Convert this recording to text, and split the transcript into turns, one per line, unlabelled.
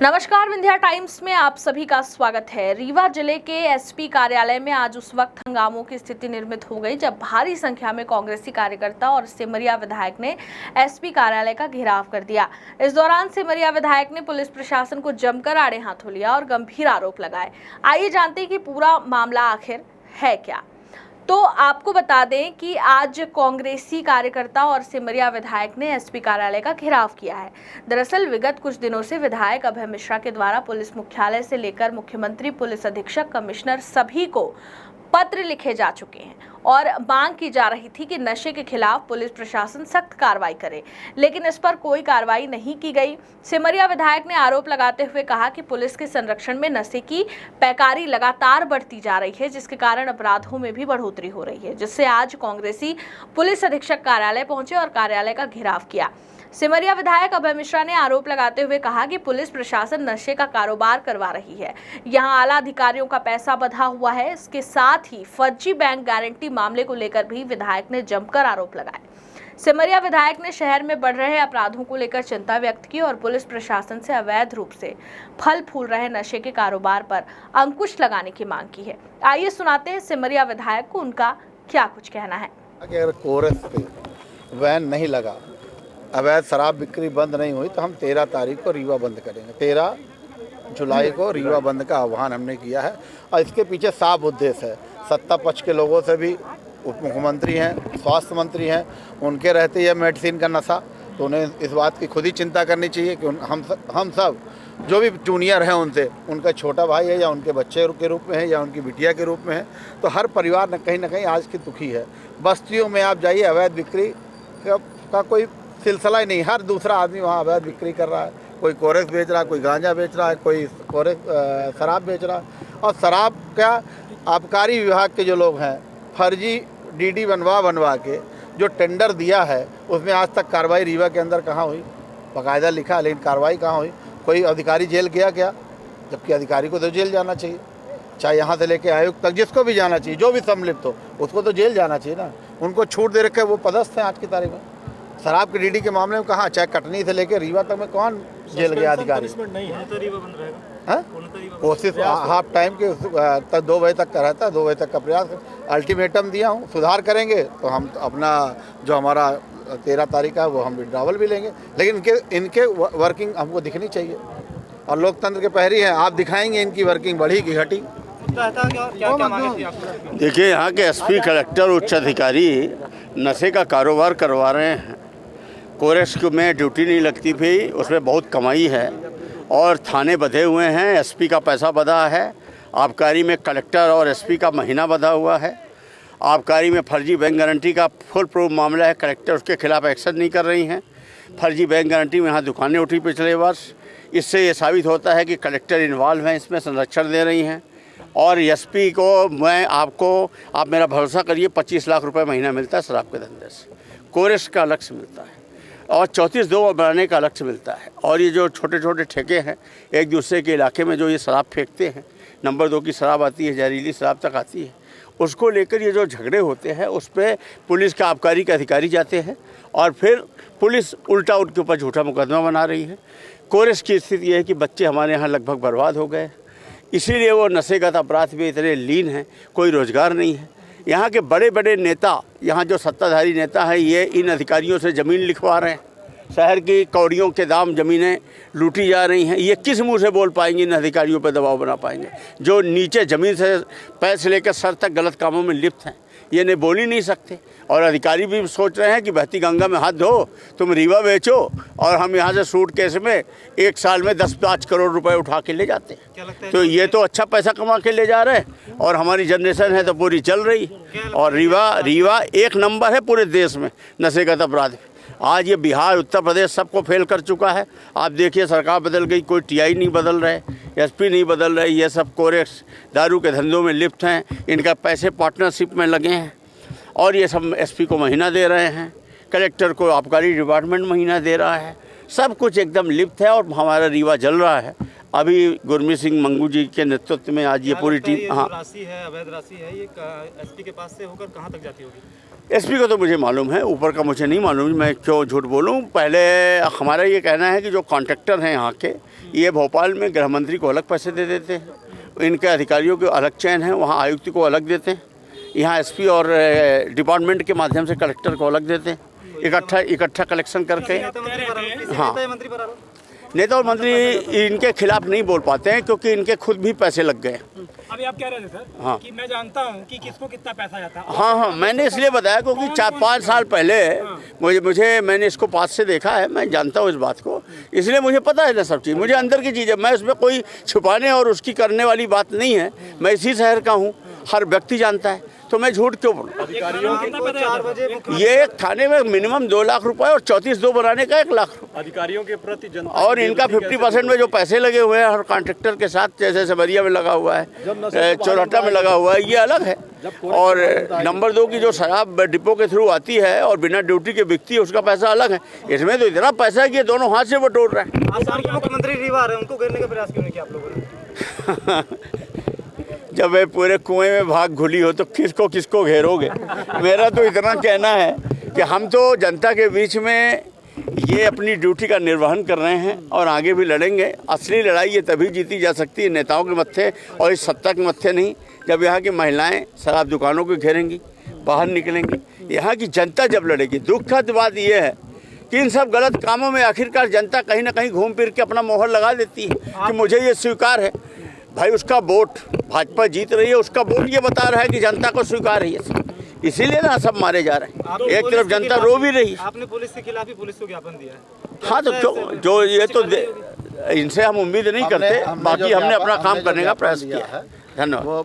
नमस्कार, विंध्या टाइम्स में आप सभी का स्वागत है। रीवा जिले के एसपी कार्यालय में आज उस वक्त हंगामों की स्थिति निर्मित हो गई जब भारी संख्या में कांग्रेसी कार्यकर्ता और सिमरिया विधायक ने एसपी कार्यालय का घेराव कर दिया। इस दौरान सिमरिया विधायक ने पुलिस प्रशासन को जमकर आड़े हाथों लिया और गंभीर आरोप लगाए। आइए जानते हैं कि पूरा मामला आखिर है क्या। तो आपको बता दें कि आज कांग्रेसी कार्यकर्ता और सिमरिया विधायक ने एसपी कार्यालय का घेराव किया है। दरअसल विगत कुछ दिनों से विधायक अभय मिश्रा के द्वारा पुलिस मुख्यालय से लेकर मुख्यमंत्री, पुलिस अधीक्षक, कमिश्नर सभी को पत्र लिखे जा चुके हैं और मांग की जा रही थी कि नशे के खिलाफ पुलिस प्रशासन सख्त कार्रवाई करे, लेकिन इस पर कोई कार्रवाई नहीं की गई। सिमरिया विधायक ने आरोप लगाते हुए कहा कि पुलिस के संरक्षण में नशे की पैकारी लगातार बढ़ती जा रही है, जिसके कारण अपराधों में भी बढ़ोतरी हो रही है, जिससे आज कांग्रेसी पुलिस अधीक्षक कार्यालय पहुंचे और कार्यालय का घेराव किया। सिमरिया विधायक अभय मिश्रा ने आरोप लगाते हुए कहा कि पुलिस प्रशासन नशे का कारोबार करवा रही है, यहां आला अधिकारियों का पैसा बंधा हुआ है। इसके साथ ही फर्जी बैंक गारंटी मामले को लेकर भी विधायक ने जमकर आरोप लगाए। सिमरिया विधायक ने शहर में बढ़ रहे अपराधों को लेकर चिंता व्यक्त की और पुलिस प्रशासन से अवैध रूप से फल फूल रहे नशे के कारोबार पर अंकुश लगाने की मांग की है। आइए सुनाते हैं सिमरिया विधायक को उनका क्या कुछ कहना है।
अगर कोरस पे वैन नहीं लगा, अवैध शराब बिक्री बंद नहीं हुई तो हम 13 तारीख को रीवा बंद करेंगे। 13 जुलाई को रीवा बंद का आह्वान हमने किया है और इसके पीछे साफ उद्देश्य है। सत्ता पक्ष के लोगों से भी, उप मुख्यमंत्री हैं, स्वास्थ्य मंत्री हैं, उनके रहते यह मेडिसिन का नशा, तो उन्हें इस बात की खुद ही चिंता करनी चाहिए कि हम सब जो भी जूनियर हैं उनसे, उनका छोटा भाई है या उनके बच्चे के रूप में है या उनकी बिटिया के रूप में है, तो हर परिवार न कहीं आज की दुखी है। बस्तियों में आप जाइए, अवैध बिक्री का कोई सिलसिला ही नहीं, हर दूसरा आदमी वहाँ अवैध बिक्री कर रहा है। कोई कोरेस बेच रहा है, कोई गांजा बेच रहा है, कोई शराब बेच रहा है। और शराब का आबकारी विभाग के जो लोग हैं, फर्जी डीडी बनवा के जो टेंडर दिया है, उसमें आज तक कार्रवाई रीवा के अंदर कहाँ हुई? बाकायदा लिखा, लेकिन कार्रवाई कहाँ हुई? कोई अधिकारी जेल गया क्या? जबकि अधिकारी को तो जेल जाना चाहिए, चाहे यहाँ से लेके आयुक्त तक, जिसको भी जाना चाहिए, जो भी सम्मिलित हो उसको तो जेल जाना चाहिए ना। उनको छूट दे रखे, वो पदस्थ हैं आज की तारीख में। शराब की डीडी के मामले में कहाँ, चाहे कटनी से लेके रीवा तक में कौन जेल गया अधिकारी? कोशिश हाफ टाइम के तक 2 बजे तक का रहता है, 2 बजे तक का प्रयास। अल्टीमेटम दिया हूँ, सुधार करेंगे तो हम अपना जो हमारा 13 तारीख का वो हम विड्रावल भी लेंगे, लेकिन इनके वर्किंग हमको दिखनी चाहिए और लोकतंत्र के पहरी हैं। आप दिखाएंगे इनकी वर्किंग बढ़ी कि घटी?
देखिए, यहाँ के एसपी, कलेक्टर, उच्च अधिकारी नशे का कारोबार करवा रहे हैं। कोरेस में ड्यूटी नहीं लगती थी, उसमें बहुत कमाई है और थाने बंधे हुए हैं, एसपी का पैसा बंधा है। आबकारी में कलेक्टर और एसपी का महीना बंधा हुआ है। आबकारी में फर्जी बैंक गारंटी का फुल प्रूफ मामला है, कलेक्टर उसके खिलाफ एक्शन नहीं कर रही हैं। फर्जी बैंक गारंटी में यहाँ दुकानें उठी पिछले वर्ष। इससे ये साबित होता है कि कलेक्टर इन्वॉल्व हैं, इसमें संरक्षण दे रही हैं। और एसपी को आप मेरा भरोसा करिए, 25 लाख रुपए महीना मिलता है शराब के धंधे से। कोरेस का लक्ष्य मिलता है और 34-2 बनाने का लक्ष्य मिलता है। और ये जो छोटे छोटे ठेके हैं, एक दूसरे के इलाके में जो ये शराब फेंकते हैं, नंबर 2 की शराब आती है, जहरीली शराब तक आती है, उसको लेकर ये जो झगड़े होते हैं उस पर पुलिस का आबकारी के अधिकारी जाते हैं और फिर पुलिस उल्टा उनके ऊपर झूठा मुकदमा बना रही है। कोरेस की स्थिति ये है कि बच्चे हमारे यहाँ लगभग बर्बाद हो गए, इसीलिए वो नशेगत अपराध में इतने लीन हैं, कोई रोज़गार नहीं है। यहाँ के बड़े बड़े नेता, यहाँ जो सत्ताधारी नेता हैं, ये इन अधिकारियों से ज़मीन लिखवा रहे हैं। शहर की कौड़ियों के दाम ज़मीनें लूटी जा रही हैं। ये किस मुंह से बोल पाएंगे, इन अधिकारियों पर दबाव बना पाएंगे जो नीचे ज़मीन से पैर से लेकर सर तक गलत कामों में लिप्त हैं? ये नहीं, बोल ही नहीं सकते। और अधिकारी भी सोच रहे हैं कि बहती गंगा में हाथ धो, तुम रीवा बेचो और हम यहाँ से सूटकेस में 1 साल में 10-5 करोड़ रुपए उठा के ले जाते हैं। तो ये तो अच्छा पैसा कमा के ले जा रहे हैं और हमारी जनरेशन है तो पूरी चल रही। और रीवा 1 नंबर है पूरे देश में नशेगत अपराध। आज ये बिहार, उत्तर प्रदेश सबको फेल कर चुका है। आप देखिए, सरकार बदल गई, कोई टीआई नहीं बदल रहे, एसपी नहीं बदल रहे, ये सब कोरेस दारू के धंधों में लिप्त हैं। इनका पैसे पार्टनरशिप में लगे हैं और ये सब एसपी को महीना दे रहे हैं, कलेक्टर को आबकारी डिपार्टमेंट महीना दे रहा है। सब कुछ एकदम लिप्त है और हमारा रीवा जल रहा है। अभी गुरमीत सिंह मंगू जी के नेतृत्व में आज ये पूरी टीम, हाँ,
राशि है, अवैध राशि है, ये एसपी के पास से होकर कहाँ तक जाती होगी?
एसपी का तो मुझे मालूम है, ऊपर का मुझे नहीं मालूम, मैं क्यों झूठ बोलूं। पहले हमारा ये कहना है कि जो कॉन्ट्रैक्टर हैं यहाँ के, ये भोपाल में गृह मंत्री को अलग पैसे दे देते हैं, इनके अधिकारियों के अलग चयन है, वहाँ आयुक्त को अलग देते हैं, यहाँ एसपी और डिपार्टमेंट के माध्यम से कलेक्टर को अलग देते हैं, इकट्ठा कलेक्शन करके। हाँ, नेता और मंत्री इनके खिलाफ नहीं बोल पाते हैं क्योंकि इनके खुद भी पैसे लग गए।
अभी आप कह रहे थे सर,
हाँ,
कि मैं जानता हूँ कि किसको कितना पैसा जाता है।
हाँ, मैंने इसलिए बताया क्योंकि 4-5 साल पहले मैंने इसको पास से देखा है, मैं जानता हूँ इस बात को, इसलिए मुझे पता है ना सब चीज़, मुझे अंदर की चीज़ है, मैं इसमें कोई छुपाने और उसकी करने वाली बात नहीं है। मैं इसी शहर का हूँ, हर व्यक्ति जानता है, तो मैं झूठ क्यों बोलूँ। ये एक थाने में मिनिमम 2 लाख रुपए और 34-2 बनाने का 1 लाख रुपए
अधिकारियों के प्रति जनता
और इनका 50% में जो पैसे लगे हुए हैं हर कॉन्ट्रैक्टर के साथ, जैसे सिमरिया में लगा हुआ है, चौराटा में लगा हुआ है, ये अलग है। और नंबर 2 की जो शराब डिपो के थ्रू आती है और बिना ड्यूटी के बिकती है, उसका पैसा अलग है। इसमें तो इतना पैसा है कि ये दोनों हाथ से बटोर रहे हैं।
मुख्यमंत्री रीवा आ रहे हैं, उनको घेरने का प्रयास क्यों नहीं किया आप लोगों ने?
जब वे पूरे कुएं में भाग घुली हो तो किसको घेरोगे। मेरा तो इतना कहना है कि हम तो जनता के बीच में ये अपनी ड्यूटी का निर्वहन कर रहे हैं और आगे भी लड़ेंगे। असली लड़ाई ये तभी जीती जा सकती है नेताओं के मत्थे और इस सत्ता के मत्थे नहीं, जब यहाँ की महिलाएं शराब दुकानों को घेरेंगी, बाहर निकलेंगी। यहाँ की जनता जब लड़ेगी। दुखद बात ये है कि इन सब गलत कामों में आखिरकार जनता कहीं ना कहीं घूम फिर के अपना मोहर लगा देती है कि मुझे ये स्वीकार है। भाई, उसका वोट भाजपा जीत रही है, उसका वोट ये बता रहा है कि जनता को स्वीकार है ये, इसीलिए ना सब मारे जा रहे हैं। एक तरफ जनता रो भी रही है।
आपने पुलिस के खिलाफ ही पुलिस को ज्ञापन दिया है।
हाँ, तो जो ये तो इनसे हम उम्मीद नहीं करते, बाकी हमने अपना काम करने का प्रयास किया है। धन्यवाद।